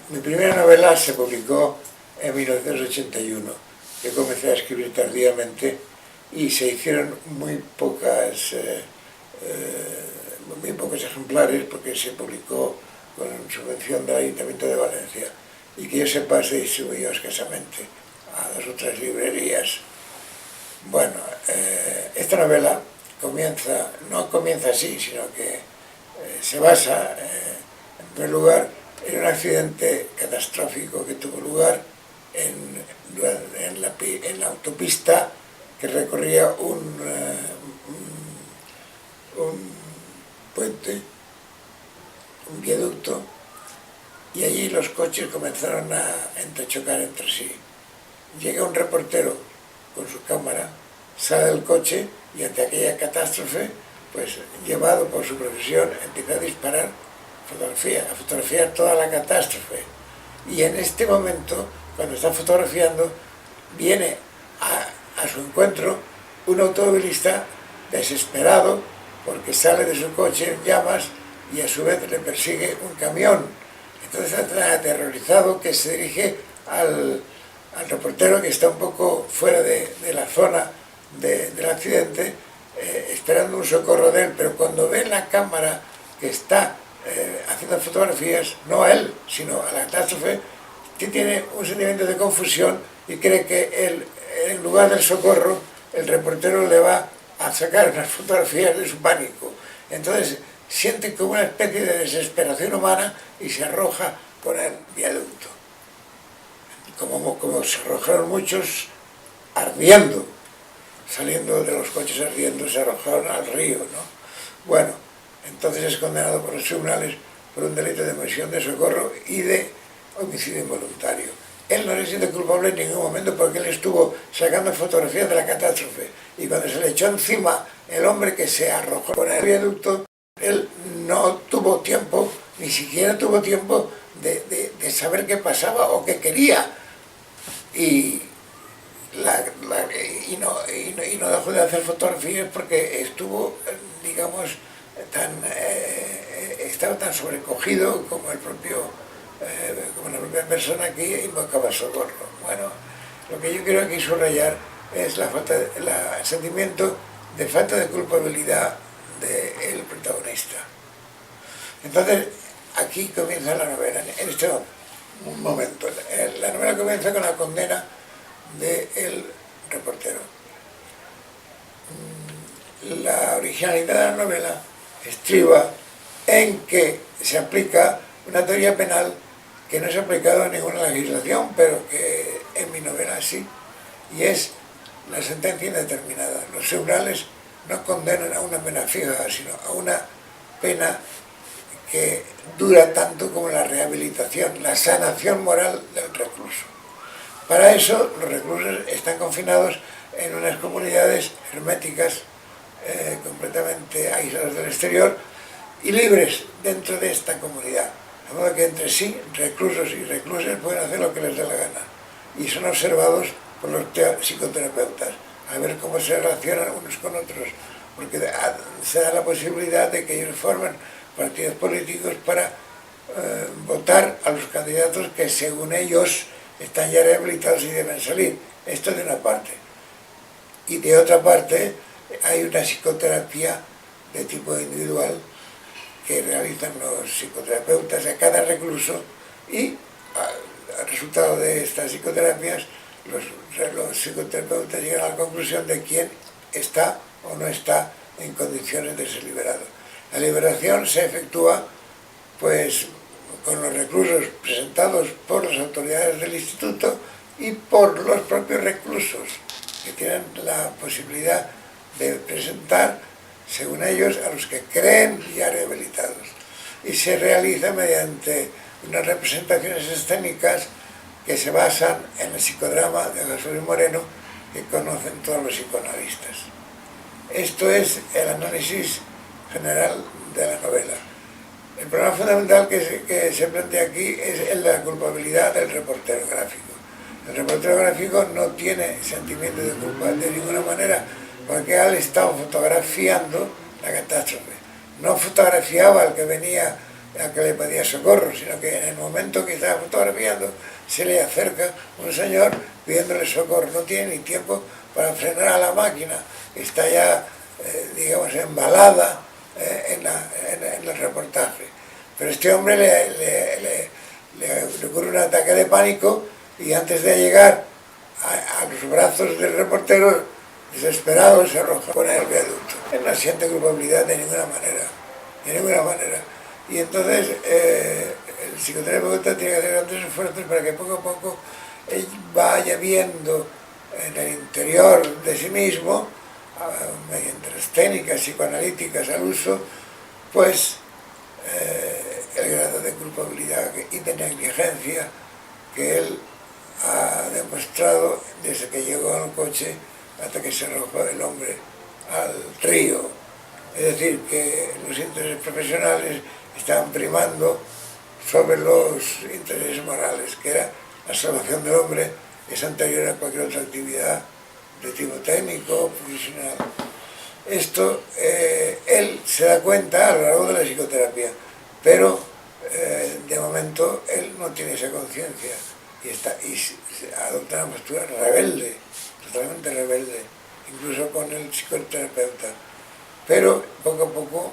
Mi primera novela se publicó en 1981. Yo comencé a escribir tardíamente y se hicieron muy pocos ejemplares porque se publicó con subvención del Ayuntamiento de Valencia y que yo sepa se distribuyó escasamente a 2 o 3 librerías. Bueno, esta novela no comienza así, sino que se basa, en primer lugar, en un accidente catastrófico que tuvo lugar en la autopista que recorría un puente, un viaducto, y allí los coches comenzaron a entrechocar entre sí. Llega un reportero con su cámara, sale del coche y ante aquella catástrofe, pues llevado por su profesión, empieza a disparar a fotografiar toda la catástrofe. Y en este momento, cuando está fotografiando, viene a su encuentro un automovilista desesperado porque sale de su coche en llamas y a su vez le persigue un camión. Entonces está tan aterrorizado que se dirige al reportero, que está un poco fuera de la zona del accidente, esperando un socorro de él, pero cuando ve la cámara que está haciendo fotografías, no a él, sino a la catástrofe, que tiene un sentimiento de confusión y cree que en lugar del socorro, el reportero le va a sacar unas fotografías de su pánico. Entonces siente como una especie de desesperación humana y se arroja por el viaducto. Como se arrojaron muchos ardiendo, saliendo de los coches ardiendo, se arrojaron al río, ¿no? Bueno, entonces es condenado por los tribunales por un delito de omisión de socorro y de homicidio involuntario. Él no se siente culpable en ningún momento porque él estuvo sacando fotografías de la catástrofe y cuando se le echó encima el hombre que se arrojó por el viaducto, él no tuvo tiempo, ni siquiera tuvo tiempo de saber qué pasaba o qué quería. Y no dejó de hacer fotografías porque estuvo, digamos, estaba tan sobrecogido como la propia persona que invocaba socorro. Bueno, lo que yo quiero aquí subrayar es el sentimiento de falta de culpabilidad del protagonista. Entonces, aquí comienza la novela, en este momento. La novela comienza con la condena del reportero. La originalidad de la novela estriba en que se aplica una teoría penal que no se ha aplicado a ninguna legislación, pero que en mi novela sí, y es la sentencia indeterminada. Los tribunales no condenan a una pena fija, sino a una pena que dura tanto como la rehabilitación, la sanación moral del recluso. Para eso los reclusos están confinados en unas comunidades herméticas, completamente aisladas del exterior y libres dentro de esta comunidad. De modo que entre sí, reclusos y reclusas pueden hacer lo que les dé la gana y son observados por los psicoterapeutas a ver cómo se relacionan unos con otros, porque se da la posibilidad de que ellos formen partidos políticos para votar a los candidatos que según ellos están ya rehabilitados y deben salir. Esto de una parte. Y de otra parte hay una psicoterapia de tipo individual que realizan los psicoterapeutas a cada recluso y al resultado de estas psicoterapias los psicoterapeutas llegan a la conclusión de quién está o no está en condiciones de ser liberado. La liberación se efectúa pues con los reclusos presentados por las autoridades del instituto y por los propios reclusos, que tienen la posibilidad de presentar, según ellos, a los que creen ya rehabilitados. Y se realiza mediante unas representaciones escénicas que se basan en el psicodrama de José Luis Moreno, que conocen todos los psicoanalistas. Esto es el análisis general de la novela. El problema fundamental que se plantea aquí es el de la culpabilidad del reportero gráfico. El reportero gráfico no tiene sentimiento de culpa de ninguna manera, porque él estaba fotografiando la catástrofe. No fotografiaba al que venía a que le pedía socorro, sino que en el momento que estaba fotografiando se le acerca un señor pidiéndole socorro. No tiene ni tiempo para frenar a la máquina, está ya, digamos, embalada en el reportaje. Pero este hombre le ocurre un ataque de pánico y antes de llegar a los brazos del reportero, desesperado, se arroja con el viaducto. Él no siente culpabilidad de ninguna manera, de ninguna manera. Y entonces el psicoterapeuta tiene que hacer grandes esfuerzos para que poco a poco él vaya viendo en el interior de sí mismo, mediante las técnicas psicoanalíticas al uso, pues el grado de culpabilidad y de negligencia que él ha demostrado desde que llegó al coche hasta que se arrojó el hombre al río. Es decir, que los intereses profesionales estaban primando sobre los intereses morales, que era la salvación del hombre, es anterior a cualquier otra actividad de tipo técnico o profesional. Esto él se da cuenta a lo largo de la psicoterapia, pero de momento él no tiene esa conciencia y adopta una postura rebelde, totalmente rebelde, incluso con el psicoterapeuta. Pero poco a poco,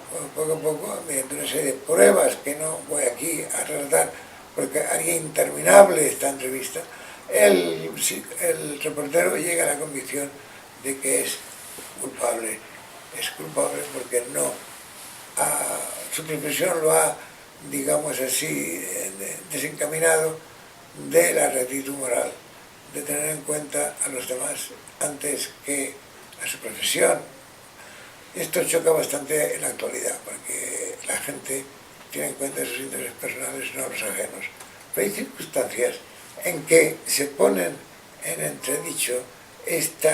mediante una serie de pruebas que no voy aquí a relatar porque haría interminable esta entrevista, el reportero llega a la convicción de que es culpable porque no su profesión lo ha, digamos así, desencaminado de la rectitud moral, de tener en cuenta a los demás antes que a su profesión. Esto choca bastante en la actualidad, porque la gente tiene en cuenta sus intereses personales, no los ajenos. Pero hay circunstancias en que se ponen en entredicho este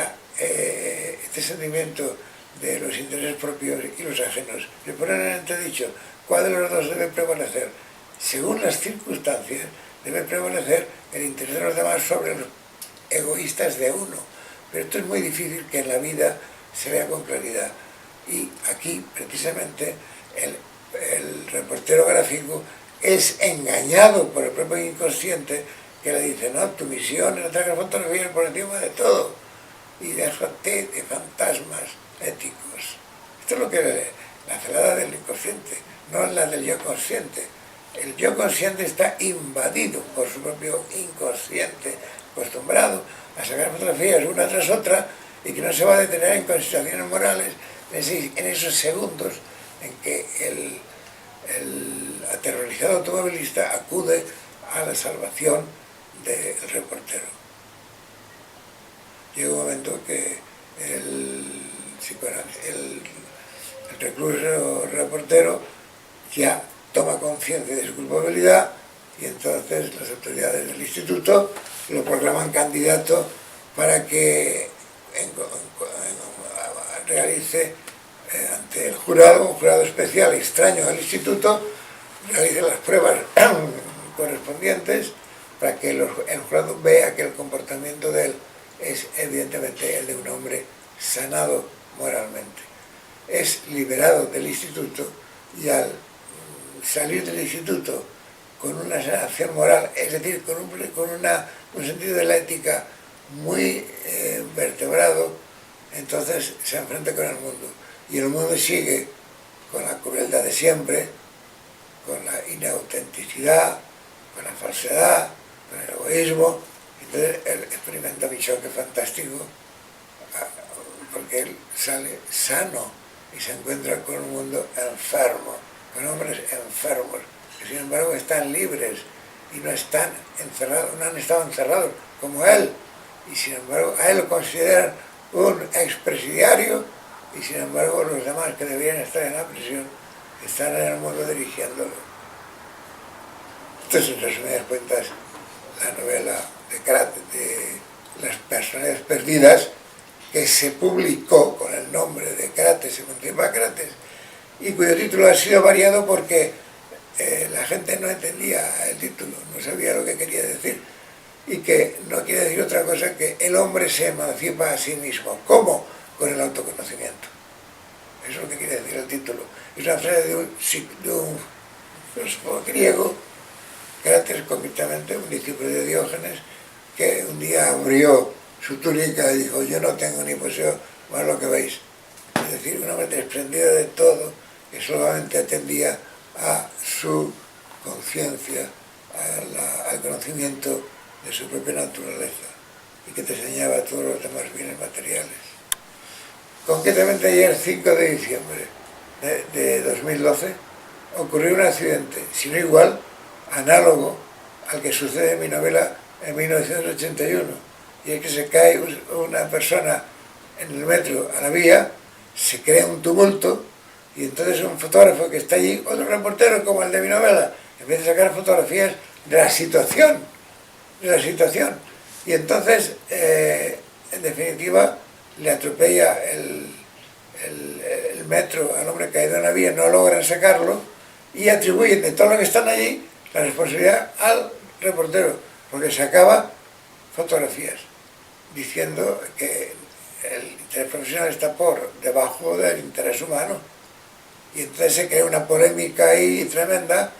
sentimiento de los intereses propios y los ajenos. Se ponen en entredicho cuál de los dos debe prevalecer. Según las circunstancias, debe prevalecer el interés de los demás sobre los egoístas de uno. Pero esto es muy difícil que en la vida se vea con claridad. Y aquí, precisamente, el reportero gráfico es engañado por el propio inconsciente que le dice: no, tu misión es traer fotografías por encima de todo y déjate de fantasmas éticos. Esto es lo que la celada del inconsciente, no es la del yo consciente. El yo consciente está invadido por su propio inconsciente, acostumbrado a sacar fotografías una tras otra y que no se va a detener en consideraciones morales en esos segundos en que el aterrorizado automovilista acude a la salvación del reportero. Llega un momento que el recluso reportero ya toma conciencia de su culpabilidad y entonces las autoridades del instituto lo proclaman candidato para que realice ante el jurado, un jurado especial extraño al instituto, realice las pruebas correspondientes para que el jurado vea que el comportamiento de él es evidentemente el de un hombre sanado moralmente. Es liberado del instituto y al salir del instituto con una sanación moral, es decir, con un sentido de la ética muy vertebrado, entonces se enfrenta con el mundo. Y el mundo sigue con la crueldad de siempre, con la inautenticidad, con la falsedad, con el egoísmo. Entonces él experimenta un choque fantástico, porque él sale sano y se encuentra con un mundo enfermo, con hombres enfermos, que sin embargo están libres y no están encerrados, no han estado encerrados como él, y sin embargo a él lo consideran un expresidiario, y sin embargo los demás que deberían estar en la prisión están en el mundo dirigiéndolo. Esto es, en resumidas cuentas, la novela de Las personalidades perdidas, que se publicó con el nombre de Crates, Emancipa-Crates, y cuyo título ha sido variado porque la gente no entendía el título, no sabía lo que quería decir, y que no quiere decir otra cosa que el hombre se emancipa a sí mismo. ¿Cómo? Con el autoconocimiento. Eso es lo que quiere decir el título. Es una frase de un filósofo griego, Crates concretamente, un discípulo de Diógenes, que un día abrió su túnica y dijo: yo no tengo ni poseo más lo que veis. Es decir, un hombre desprendido de todo, que solamente atendía a su conciencia, al conocimiento de su propia naturaleza, y que te enseñaba todos los demás bienes materiales. Concretamente ayer, 5 de diciembre de 2012, ocurrió un accidente, si no igual, análogo al que sucede en mi novela en 1981, y es que se cae una persona en el metro a la vía, se crea un tumulto, y entonces un fotógrafo que está allí, otro reportero como el de mi novela, empieza a sacar fotografías de la situación, y entonces, en definitiva, le atropella el metro al hombre caído en la vía, no logran sacarlo, y atribuyen de todo lo que están allí la responsabilidad al reportero, porque sacaba fotografías, diciendo que el interés profesional está por debajo del interés humano. Y entonces se crea una polémica ahí tremenda,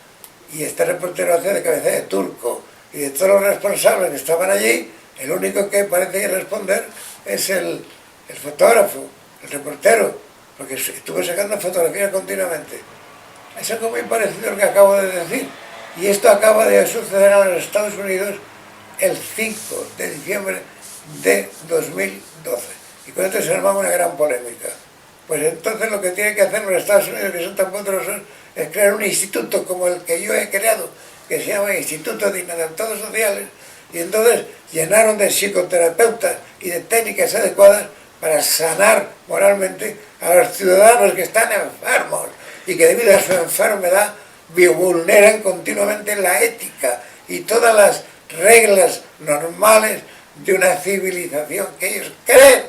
y este reportero hace de cabeza de turco, y de todos los responsables que estaban allí, el único que parece responder es el fotógrafo, el reportero, porque estuvo sacando fotografías continuamente. Es algo muy parecido a lo que acabo de decir, y esto acaba de suceder en los Estados Unidos el 5 de diciembre de 2012, y con esto se armaba una gran polémica. Pues entonces lo que tienen que hacer los Estados Unidos, que son tan poderosos, es crear un instituto como el que yo he creado, que se llama Instituto de Inadaptados Sociales, y entonces llenaron de psicoterapeutas y de técnicas adecuadas para sanar moralmente a los ciudadanos que están enfermos y que debido a su enfermedad vulneran continuamente la ética y todas las reglas normales de una civilización que ellos creen